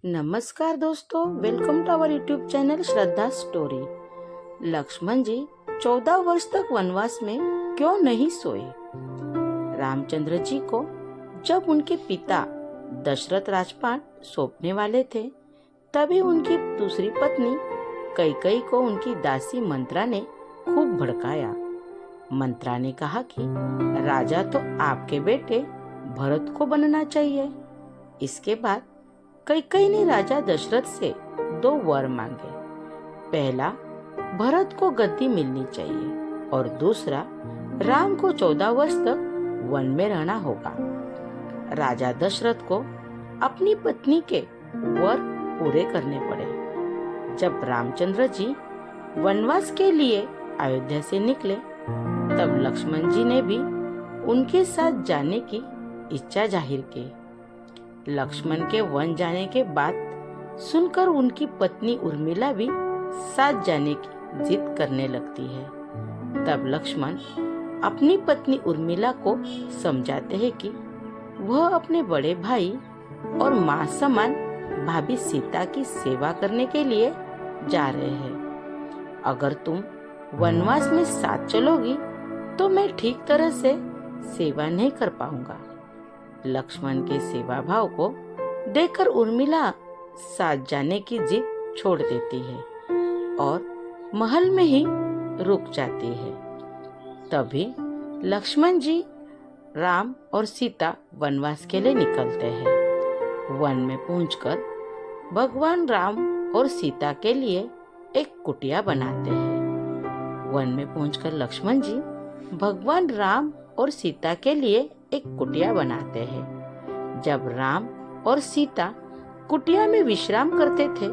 नमस्कार दोस्तों, welcome to our YouTube channel Shraddha story. Lakshman ji 14 वर्ष तक वनवास में क्यों नहीं सोए? रामचंद्र जी को जब उनके पिता दशरथ राजपाट सौंपने वाले थे, तभी उनकी दूसरी पत्नी कैकेयी को उनकी दासी मंत्रा ने खूब भड़काया। मंत्रा ने कहा कि राजा तो आपके बेटे भरत को बनना चाहिए। इसके बाद कैकेयी ने राजा दशरथ से 2 वर मांगे। पहला, भरत को गद्दी मिलनी चाहिए और दूसरा, राम को 14 वर्ष तक वन में रहना होगा। राजा दशरथ को अपनी पत्नी के वर पूरे करने पड़े। जब रामचंद्र जी वनवास के लिए अयोध्या से निकले, तब लक्ष्मण जी ने भी उनके साथ जाने की इच्छा जाहिर की। लक्ष्मण के वन जाने के बाद सुनकर उनकी पत्नी उर्मिला भी साथ जाने की जिद करने लगती है। तब लक्ष्मण अपनी पत्नी उर्मिला को समझाते हैं कि वह अपने बड़े भाई और मां समान भाभी सीता की सेवा करने के लिए जा रहे हैं। अगर तुम वनवास में साथ चलोगी तो मैं ठीक तरह से सेवा नहीं कर पाऊंगा। लक्ष्मण के सेवा भाव को देखकर उर्मिला साथ जाने की जिद छोड़ देती है और महल में ही रुक जाती है। तभी लक्ष्मण जी, राम और सीता वनवास के लिए निकलते हैं। वन में पहुंचकर भगवान राम और सीता के लिए एक कुटिया बनाते हैं। वन में पहुंचकर लक्ष्मण जी भगवान राम और सीता के लिए एक कुटिया बनाते हैं। जब राम और सीता कुटिया में विश्राम करते थे,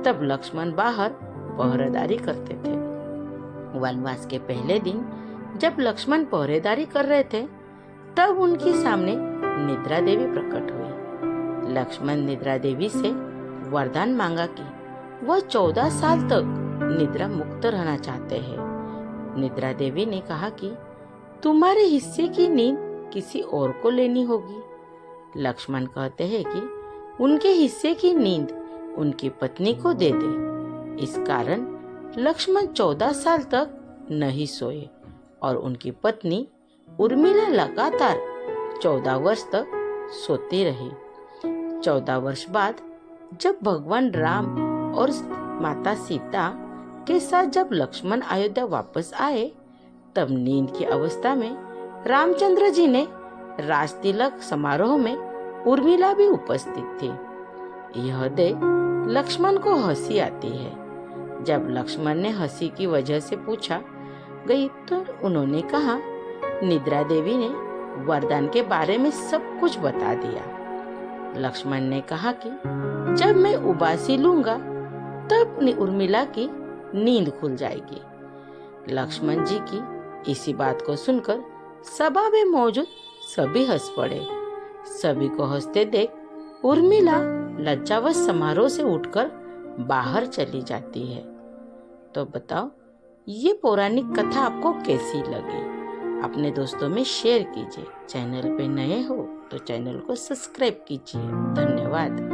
तब लक्ष्मण बाहर पहरेदारी करते थे। वनवास के पहले दिन जब लक्ष्मण पहरेदारी कर रहे थे, तब उनके सामने निद्रा देवी प्रकट हुई। लक्ष्मण निद्रा देवी से वरदान मांगा कि वह 14 साल तक निद्रा मुक्त रहना चाहते हैं। निद्रा देवी ने कहा कि तुम्हारे हिस्से की नींद किसी और को लेनी होगी। लक्ष्मण कहते हैं कि उनके हिस्से की नींद उनकी पत्नी को दे दे। इस कारण लक्ष्मण 14 साल तक नहीं सोए और उनकी पत्नी उर्मिला लगातार 14 वर्ष तक सोती रही। 14 वर्ष बाद जब भगवान राम और माता सीता के साथ जब लक्ष्मण अयोध्या वापस आए, तब नींद की अवस्था में रामचंद्र जी ने राजतिलक समारोह में उर्मिला भी उपस्थित थी। यह देख लक्ष्मण को हंसी आती है। जब लक्ष्मण ने हंसी की वजह से पूछा गई, तो उन्होंने कहा, निद्रा देवी ने वरदान के बारे में सब कुछ बता दिया। लक्ष्मण ने कहा कि जब मैं उबासी लूंगा तब उर्मिला की नींद खुल जाएगी। लक्ष्मण जी की इसी बात को सुनकर सभा में मौजूद सभी हंस पड़े। सभी को हंसते देख उर्मिला लज्जावश समारोह से उठकर बाहर चली जाती है। तो बताओ, ये पौराणिक कथा आपको कैसी लगी? अपने दोस्तों में शेयर कीजिए। चैनल पे नए हो तो चैनल को सब्सक्राइब कीजिए। धन्यवाद।